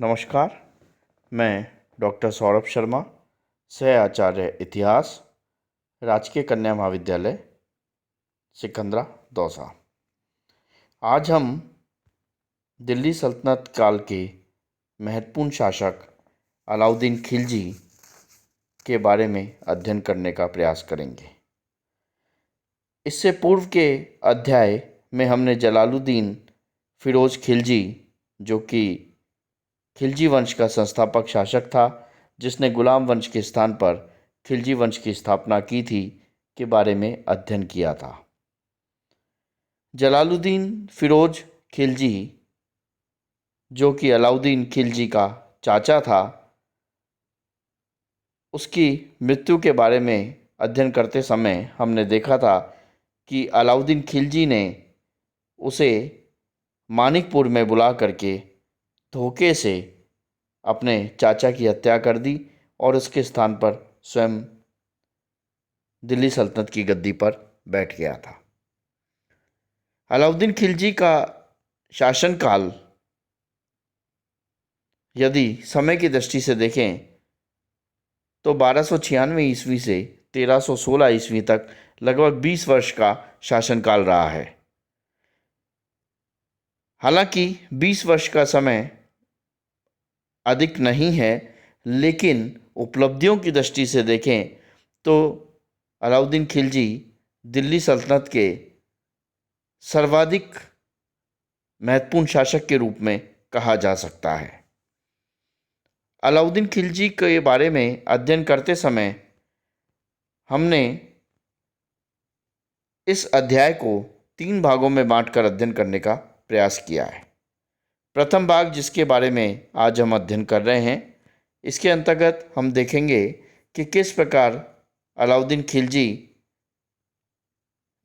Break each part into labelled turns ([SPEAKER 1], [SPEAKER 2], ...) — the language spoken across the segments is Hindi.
[SPEAKER 1] नमस्कार। मैं डॉक्टर सौरभ शर्मा, सह आचार्य इतिहास, राजकीय कन्या महाविद्यालय सिकंदरा दौसा। आज हम दिल्ली सल्तनत काल के महत्वपूर्ण शासक अलाउद्दीन खिलजी के बारे में अध्ययन करने का प्रयास करेंगे। इससे पूर्व के अध्याय में हमने जलालुद्दीन फिरोज खिलजी, जो कि खिलजी वंश का संस्थापक शासक था, जिसने गुलाम वंश के स्थान पर खिलजी वंश की स्थापना की थी, के बारे में अध्ययन किया था। जलालुद्दीन फिरोज खिलजी, जो कि अलाउद्दीन खिलजी का चाचा था, उसकी मृत्यु के बारे में अध्ययन करते समय हमने देखा था कि अलाउद्दीन खिलजी ने उसे मानिकपुर में बुला करके धोखे से अपने चाचा की हत्या कर दी और उसके स्थान पर स्वयं दिल्ली सल्तनत की गद्दी पर बैठ गया था। अलाउद्दीन खिलजी का शासनकाल यदि समय की दृष्टि से देखें तो 1296 ईस्वी से 1316 ईस्वी तक लगभग 20 वर्ष का शासनकाल रहा है। हालांकि 20 वर्ष का समय अधिक नहीं है, लेकिन उपलब्धियों की दृष्टि से देखें तो अलाउद्दीन खिलजी दिल्ली सल्तनत के सर्वाधिक महत्वपूर्ण शासक के रूप में कहा जा सकता है। अलाउद्दीन खिलजी के बारे में अध्ययन करते समय हमने इस अध्याय को 3 भागों में बांटकर अध्ययन करने का प्रयास किया है। प्रथम भाग, जिसके बारे में आज हम अध्ययन कर रहे हैं, इसके अंतर्गत हम देखेंगे कि किस प्रकार अलाउद्दीन खिलजी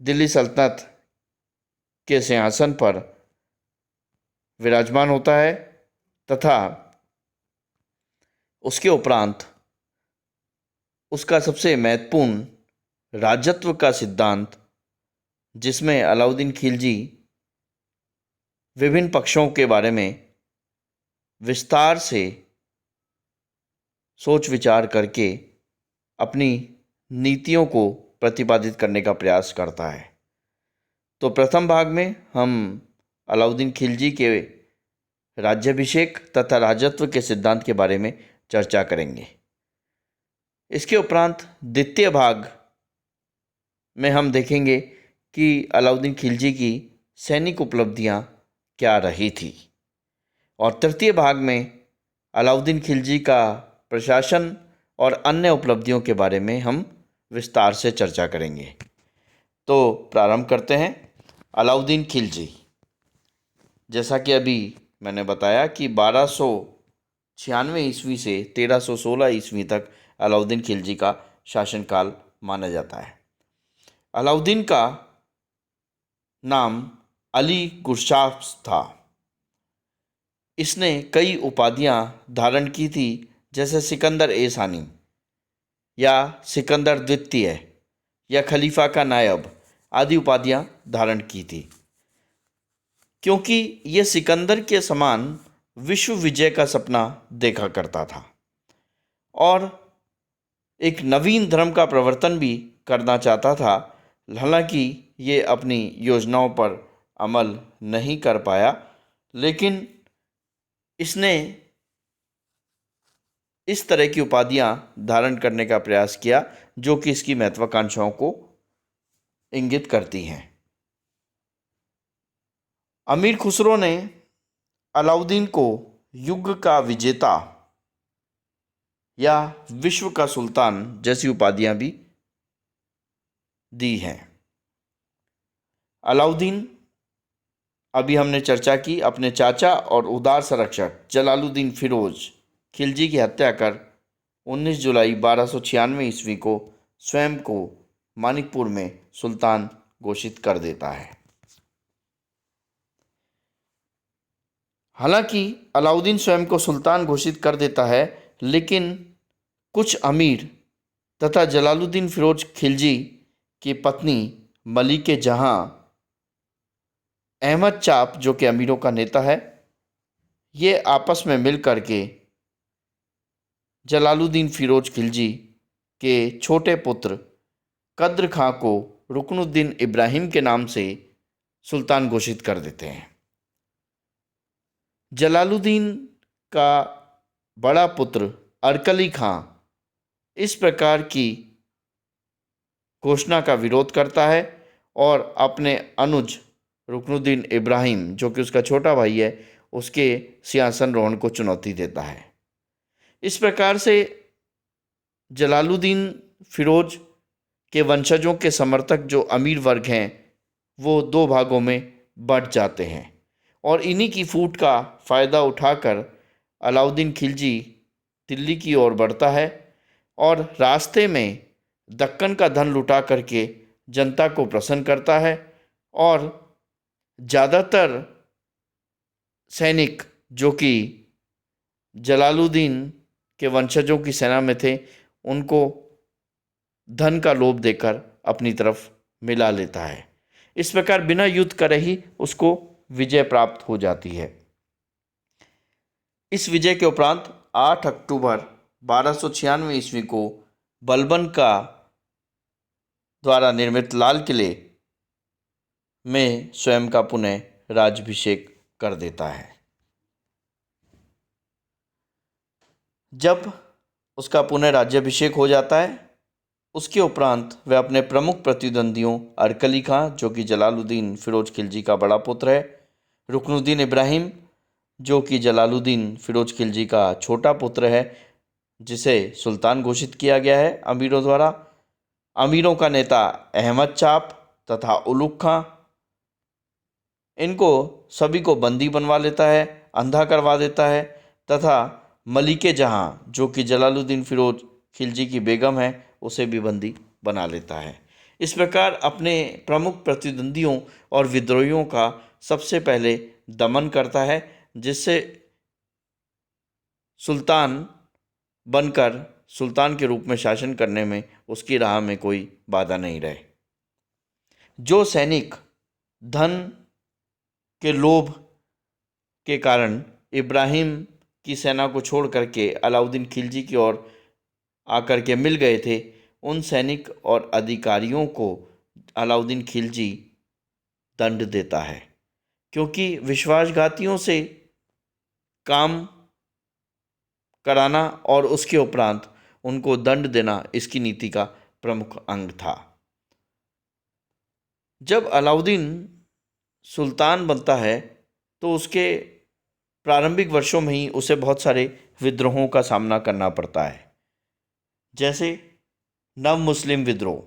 [SPEAKER 1] दिल्ली सल्तनत के सिंहासन पर विराजमान होता है तथा उसके उपरांत उसका सबसे महत्वपूर्ण राजत्व का सिद्धांत, जिसमें अलाउद्दीन खिलजी विभिन्न पक्षों के बारे में विस्तार से सोच विचार करके अपनी नीतियों को प्रतिपादित करने का प्रयास करता है। तो प्रथम भाग में हम अलाउद्दीन खिलजी के राज्याभिषेक तथा राजत्व के सिद्धांत के बारे में चर्चा करेंगे। इसके उपरांत द्वितीय भाग में हम देखेंगे कि अलाउद्दीन खिलजी की सैनिक उपलब्धियां क्या रही थी, और तृतीय भाग में अलाउद्दीन खिलजी का प्रशासन और अन्य उपलब्धियों के बारे में हम विस्तार से चर्चा करेंगे। तो प्रारंभ करते हैं। अलाउद्दीन खिलजी, जैसा कि अभी मैंने बताया कि 1296 ईस्वी से 1316 ईस्वी तक अलाउद्दीन खिलजी का शासनकाल माना जाता है। अलाउद्दीन का नाम अली गुरशाह था। इसने कई उपाधियां धारण की थी, जैसे सिकंदर ए सानी या सिकंदर द्वितीय या खलीफा का नायब आदि उपाधियां धारण की थी, क्योंकि यह सिकंदर के समान विश्व विजय का सपना देखा करता था और एक नवीन धर्म का प्रवर्तन भी करना चाहता था। हालांकि ये अपनी योजनाओं पर अमल नहीं कर पाया, लेकिन इसने इस तरह की उपाधियां धारण करने का प्रयास किया जो कि इसकी महत्वाकांक्षाओं को इंगित करती हैं। अमीर खुसरो ने अलाउद्दीन को युग का विजेता या विश्व का सुल्तान जैसी उपाधियां भी दी हैं। अलाउद्दीन, अभी हमने चर्चा की, अपने चाचा और उदार संरक्षक जलालुद्दीन फिरोज खिलजी की हत्या कर 19 जुलाई 1296 ईस्वी को स्वयं को मानिकपुर में सुल्तान घोषित कर देता है। हालांकि अलाउद्दीन स्वयं को सुल्तान घोषित कर देता है, लेकिन कुछ अमीर तथा जलालुद्दीन फिरोज खिलजी की पत्नी मलिक जहां अहमद चाप, जो कि अमीरों का नेता है, ये आपस में मिल कर के जलालुद्दीन फिरोज खिलजी के छोटे पुत्र कद्र खां को रुकनुद्दीन इब्राहिम के नाम से सुल्तान घोषित कर देते हैं। जलालुद्दीन का बड़ा पुत्र अरकली खां इस प्रकार की घोषणा का विरोध करता है और अपने अनुज रुकनुद्दीन इब्राहिम, जो कि उसका छोटा भाई है, उसके सिंहासन रोहण को चुनौती देता है। इस प्रकार से जलालुद्दीन फिरोज के वंशजों के समर्थक जो अमीर वर्ग हैं वो दो भागों में बंट जाते हैं और इन्हीं की फूट का फ़ायदा उठाकर अलाउद्दीन खिलजी दिल्ली की ओर बढ़ता है और रास्ते में दक्कन का धन लुटा करके जनता को प्रसन्न करता है और ज़्यादातर सैनिक जो कि जलालुद्दीन के वंशजों की सेना में थे उनको धन का लोभ देकर अपनी तरफ मिला लेता है। इस प्रकार बिना युद्ध करे ही उसको विजय प्राप्त हो जाती है। इस विजय के उपरांत 8 अक्टूबर 1296 ईस्वी को बलबन का द्वारा निर्मित लाल किले में स्वयं का पुनः राज्याभिषेक कर देता है। जब उसका पुनः राज्याभिषेक हो जाता है उसके उपरांत वह अपने प्रमुख प्रतिद्वंदियों अरकली खां, जो कि जलालुद्दीन फिरोज खिलजी का बड़ा पुत्र है, रुकनुद्दीन इब्राहिम, जो कि जलालुद्दीन फिरोज खिलजी का छोटा पुत्र है, जिसे सुल्तान घोषित किया गया है अमीरों द्वारा, अमीरों का नेता अहमद चाप तथा उलुग खां, इनको सभी को बंदी बनवा लेता है, अंधा करवा देता है तथा मलिके जहां, जो कि जलालुद्दीन फिरोज खिलजी की बेगम है, उसे भी बंदी बना लेता है। इस प्रकार अपने प्रमुख प्रतिद्वंदियों और विद्रोहियों का सबसे पहले दमन करता है, जिससे सुल्तान बनकर सुल्तान के रूप में शासन करने में उसकी राह में कोई बाधा नहीं रहे। जो सैनिक धन के लोभ के कारण इब्राहिम की सेना को छोड़ करके अलाउद्दीन खिलजी की ओर आकर के मिल गए थे, उन सैनिक और अधिकारियों को अलाउद्दीन खिलजी दंड देता है, क्योंकि विश्वासघातियों से काम कराना और उसके उपरांत उनको दंड देना इसकी नीति का प्रमुख अंग था। जब अलाउद्दीन सुल्तान बनता है तो उसके प्रारंभिक वर्षों में ही उसे बहुत सारे विद्रोहों का सामना करना पड़ता है, जैसे नव मुस्लिम विद्रोह,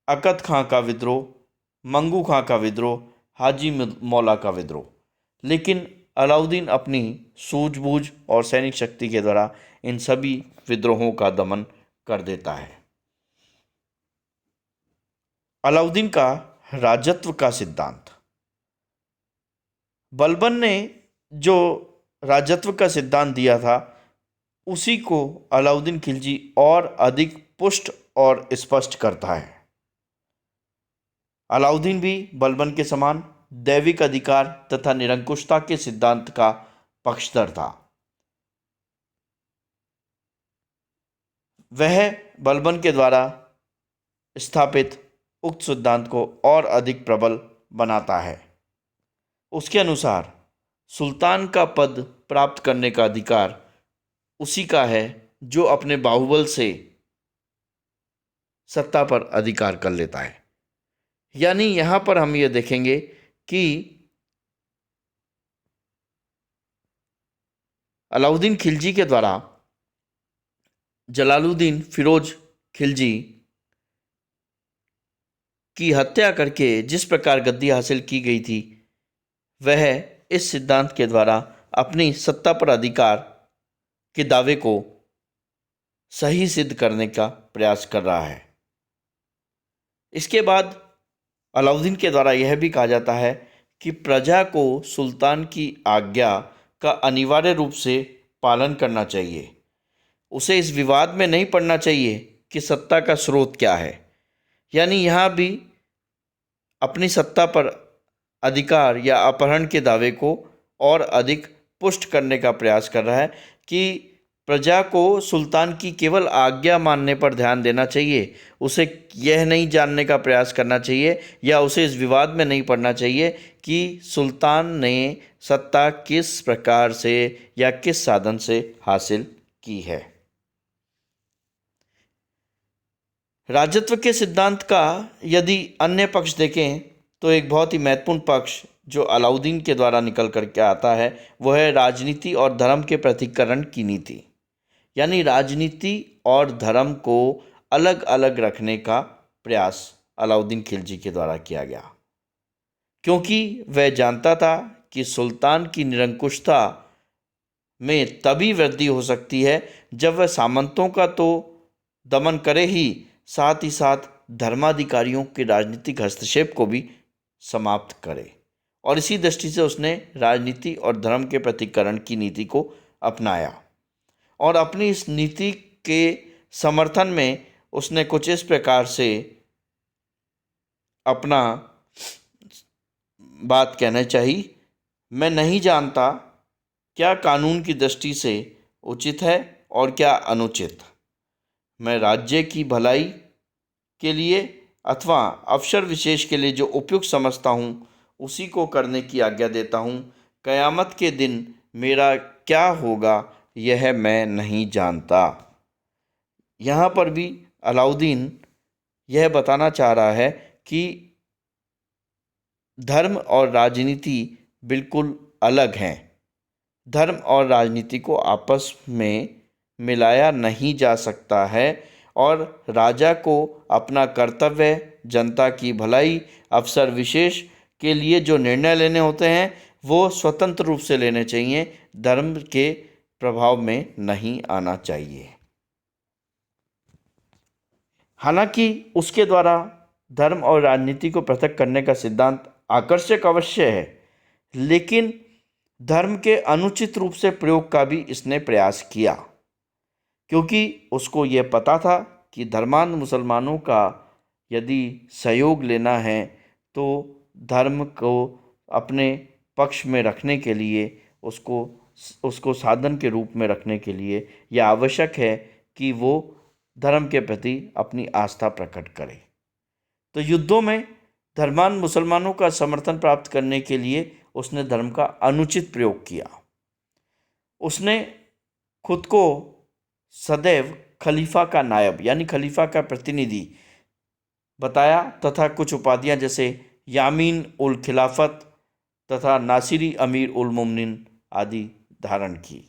[SPEAKER 1] अकद खां का विद्रोह, मंगू खां का विद्रोह, हाजी मौला का विद्रोह। लेकिन अलाउद्दीन अपनी सूझबूझ और सैनिक शक्ति के द्वारा इन सभी विद्रोहों का दमन कर देता है। अलाउद्दीन का राजत्व का सिद्धांत। बलबन ने जो राजत्व का सिद्धांत दिया था उसी को अलाउद्दीन खिलजी और अधिक पुष्ट और स्पष्ट करता है। अलाउद्दीन भी बलबन के समान दैविक अधिकार तथा निरंकुशता के सिद्धांत का पक्षधर था। वह बलबन के द्वारा स्थापित उक्त सिद्धांत को और अधिक प्रबल बनाता है। उसके अनुसार सुल्तान का पद प्राप्त करने का अधिकार उसी का है जो अपने बाहुबल से सत्ता पर अधिकार कर लेता है। यानी यहाँ पर हम ये देखेंगे कि अलाउद्दीन खिलजी के द्वारा जलालुद्दीन फिरोज खिलजी की हत्या करके जिस प्रकार गद्दी हासिल की गई थी, वह इस सिद्धांत के द्वारा अपनी सत्ता पर अधिकार के दावे को सही सिद्ध करने का प्रयास कर रहा है। इसके बाद अलाउद्दीन के द्वारा यह भी कहा जाता है कि प्रजा को सुल्तान की आज्ञा का अनिवार्य रूप से पालन करना चाहिए। उसे इस विवाद में नहीं पड़ना चाहिए कि सत्ता का स्रोत क्या है। यानी यहाँ भी अपनी सत्ता पर अधिकार या अपहरण के दावे को और अधिक पुष्ट करने का प्रयास कर रहा है कि प्रजा को सुल्तान की केवल आज्ञा मानने पर ध्यान देना चाहिए, उसे यह नहीं जानने का प्रयास करना चाहिए या उसे इस विवाद में नहीं पड़ना चाहिए कि सुल्तान ने सत्ता किस प्रकार से या किस साधन से हासिल की है। राजत्व के सिद्धांत का यदि अन्य पक्ष देखें तो एक बहुत ही महत्वपूर्ण पक्ष जो अलाउद्दीन के द्वारा निकल करके आता है वह है राजनीति और धर्म के पृथक्करण की नीति। यानी राजनीति और धर्म को अलग अलग रखने का प्रयास अलाउद्दीन खिलजी के द्वारा किया गया, क्योंकि वह जानता था कि सुल्तान की निरंकुशता में तभी वृद्धि हो सकती है जब वह सामंतों का तो दमन करे ही साथ धर्माधिकारियों के राजनीतिक हस्तक्षेप को भी समाप्त करे। और इसी दृष्टि से उसने राजनीति और धर्म के पृथक्करण की नीति को अपनाया और अपनी इस नीति के समर्थन में उसने कुछ इस प्रकार से अपना बात कहना चाहिए, मैं नहीं जानता क्या कानून की दृष्टि से उचित है और क्या अनुचित। मैं राज्य की भलाई के लिए अथवा अवसर विशेष के लिए जो उपयुक्त समझता हूँ उसी को करने की आज्ञा देता हूँ। कयामत के दिन मेरा क्या होगा यह मैं नहीं जानता। यहाँ पर भी अलाउद्दीन यह बताना चाह रहा है कि धर्म और राजनीति बिल्कुल अलग हैं। धर्म और राजनीति को आपस में मिलाया नहीं जा सकता है और राजा को अपना कर्तव्य, जनता की भलाई, अवसर विशेष के लिए जो निर्णय लेने होते हैं वो स्वतंत्र रूप से लेने चाहिए, धर्म के प्रभाव में नहीं आना चाहिए। हालांकि उसके द्वारा धर्म और राजनीति को पृथक करने का सिद्धांत आकर्षक अवश्य है, लेकिन धर्म के अनुचित रूप से प्रयोग का भी इसने प्रयास किया, क्योंकि उसको ये पता था कि धर्मांध मुसलमानों का यदि सहयोग लेना है तो धर्म को अपने पक्ष में रखने के लिए उसको साधन के रूप में रखने के लिए यह आवश्यक है कि वो धर्म के प्रति अपनी आस्था प्रकट करे। तो युद्धों में धर्मांध मुसलमानों का समर्थन प्राप्त करने के लिए उसने धर्म का अनुचित प्रयोग किया। उसने खुद को सदैव खलीफा का नायब यानी खलीफा का प्रतिनिधि बताया तथा कुछ उपाधियां जैसे यामीन उल खिलाफत तथा नासिरी अमीर उल मोमिनीन आदि धारण की।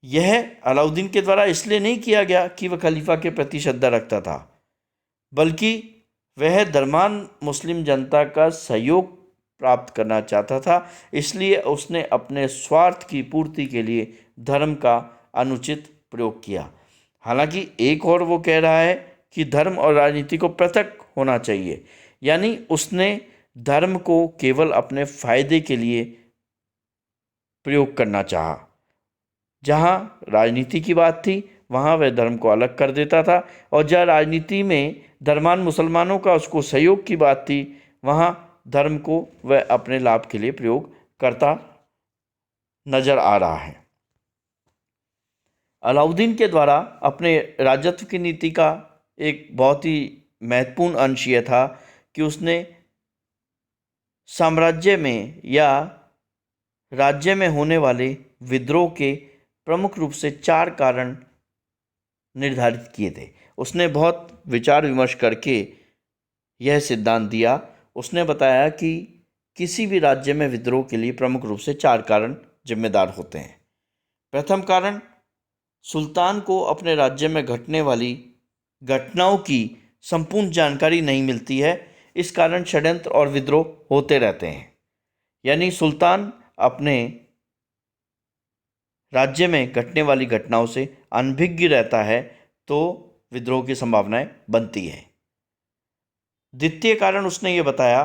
[SPEAKER 1] यह अलाउद्दीन के द्वारा इसलिए नहीं किया गया कि वह खलीफा के प्रति श्रद्धा रखता था, बल्कि वह धर्मांध मुस्लिम जनता का सहयोग प्राप्त करना चाहता था। इसलिए उसने अपने स्वार्थ की पूर्ति के लिए धर्म का अनुचित प्रयोग किया। हालांकि एक और वो कह रहा है कि धर्म और राजनीति को पृथक होना चाहिए, यानी उसने धर्म को केवल अपने फायदे के लिए प्रयोग करना चाहा। जहाँ राजनीति की बात थी वहाँ वह धर्म को अलग कर देता था, और जहाँ राजनीति में धर्मांध मुसलमानों का उसको सहयोग की बात थी वहाँ धर्म को वह अपने लाभ के लिए प्रयोग करता नजर आ रहा है। अलाउद्दीन के द्वारा अपने राजत्व की नीति का एक बहुत ही महत्वपूर्ण अंश यह था कि उसने साम्राज्य में या राज्य में होने वाले विद्रोह के प्रमुख रूप से 4 कारण निर्धारित किए थे। उसने बहुत विचार विमर्श करके यह सिद्धांत दिया। उसने बताया कि किसी भी राज्य में विद्रोह के लिए प्रमुख रूप से 4 कारण जिम्मेदार होते हैं। प्रथम कारण, सुल्तान को अपने राज्य में घटने वाली घटनाओं की संपूर्ण जानकारी नहीं मिलती है, इस कारण षड्यंत्र और विद्रोह होते रहते हैं। यानी सुल्तान अपने राज्य में घटने वाली घटनाओं से अनभिज्ञ रहता है तो विद्रोह की संभावनाएं बनती है। द्वितीय कारण उसने ये बताया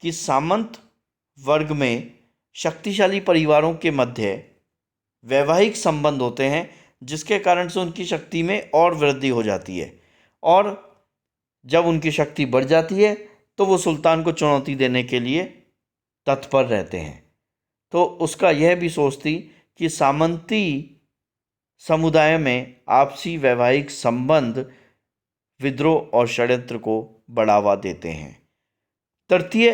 [SPEAKER 1] कि सामंत वर्ग में शक्तिशाली परिवारों के मध्य वैवाहिक संबंध होते हैं, जिसके कारण से उनकी शक्ति में और वृद्धि हो जाती है, और जब उनकी शक्ति बढ़ जाती है तो वो सुल्तान को चुनौती देने के लिए तत्पर रहते हैं। तो उसका यह भी सोच थी कि सामंती समुदाय में आपसी वैवाहिक संबंध विद्रोह और षड्यंत्र को बढ़ावा देते हैं। तृतीय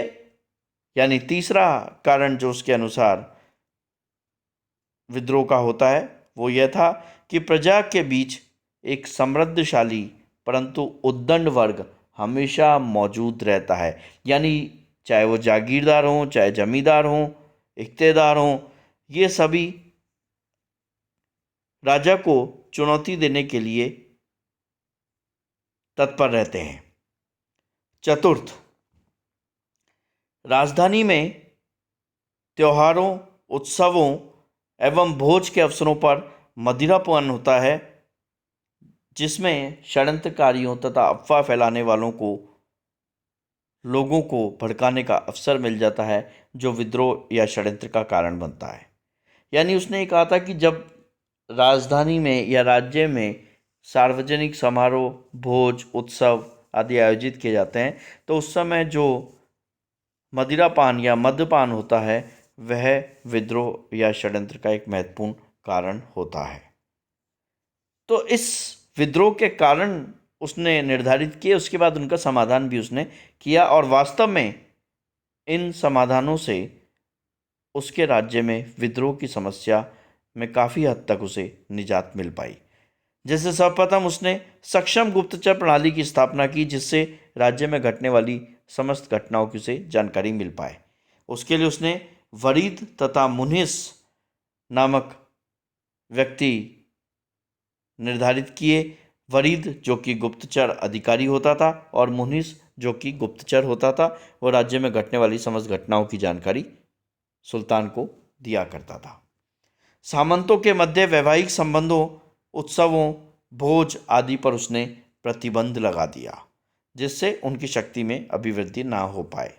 [SPEAKER 1] यानी तीसरा कारण जो उसके अनुसार विद्रोह का होता है वो यह था कि प्रजा के बीच एक समृद्धशाली परंतु उद्दंड वर्ग हमेशा मौजूद रहता है। यानी चाहे वो जागीरदार हों, चाहे जमींदार हों, इख्तेदार हों, ये सभी राजा को चुनौती देने के लिए तत्पर रहते हैं। चतुर्थ, राजधानी में त्योहारों, उत्सवों एवं भोज के अवसरों पर मदिरापान होता है, जिसमें षड्यंत्रकारियों तथा अफवाह फैलाने वालों को लोगों को भड़काने का अवसर मिल जाता है, जो विद्रोह या षड्यंत्र का कारण बनता है। यानी उसने ये कहा था कि जब राजधानी में या राज्य में सार्वजनिक समारोह, भोज, उत्सव आदि आयोजित किए जाते हैं, तो उस समय जो मदिरापान या मद्यपान होता है वह विद्रोह या षड्यंत्र का एक महत्वपूर्ण कारण होता है। तो इस विद्रोह के कारण उसने निर्धारित किए, उसके बाद उनका समाधान भी उसने किया और वास्तव में इन समाधानों से उसके राज्य में विद्रोह की समस्या में काफ़ी हद तक उसे निजात मिल पाई। जैसे सर्वप्रथम उसने सक्षम गुप्तचर प्रणाली की स्थापना की, जिससे राज्य में घटने वाली समस्त घटनाओं की उसे जानकारी मिल पाए। उसके लिए उसने वरीद तथा मुनिस नामक व्यक्ति निर्धारित किए। वरीद जो कि गुप्तचर अधिकारी होता था और मुनिस जो कि गुप्तचर होता था, वो राज्य में घटने वाली समस्त घटनाओं की जानकारी सुल्तान को दिया करता था। सामंतों के मध्य वैवाहिक संबंधों, उत्सवों, भोज आदि पर उसने प्रतिबंध लगा दिया, जिससे उनकी शक्ति में अभिवृद्धि ना हो पाए।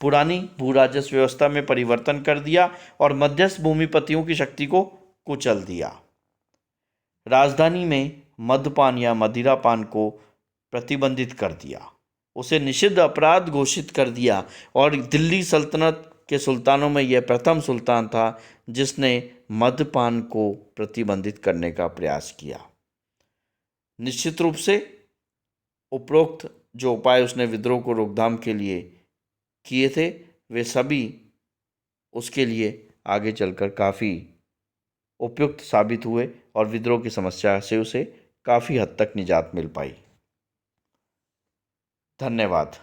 [SPEAKER 1] पुरानी भू राजस्व व्यवस्था में परिवर्तन कर दिया और मध्यस्थ भूमिपतियों की शक्ति को कुचल दिया। राजधानी में मद्यपान या मदिरापान को प्रतिबंधित कर दिया, उसे निषिद्ध अपराध घोषित कर दिया और दिल्ली सल्तनत के सुल्तानों में यह प्रथम सुल्तान था जिसने मद्यपान को प्रतिबंधित करने का प्रयास किया। निश्चित रूप से उपरोक्त जो उपाय उसने विद्रोह को रोकथाम के लिए किए थे, वे सभी उसके लिए आगे चलकर काफ़ी उपयुक्त साबित हुए और विद्रोह की समस्या से उसे काफ़ी हद तक निजात मिल पाई। धन्यवाद।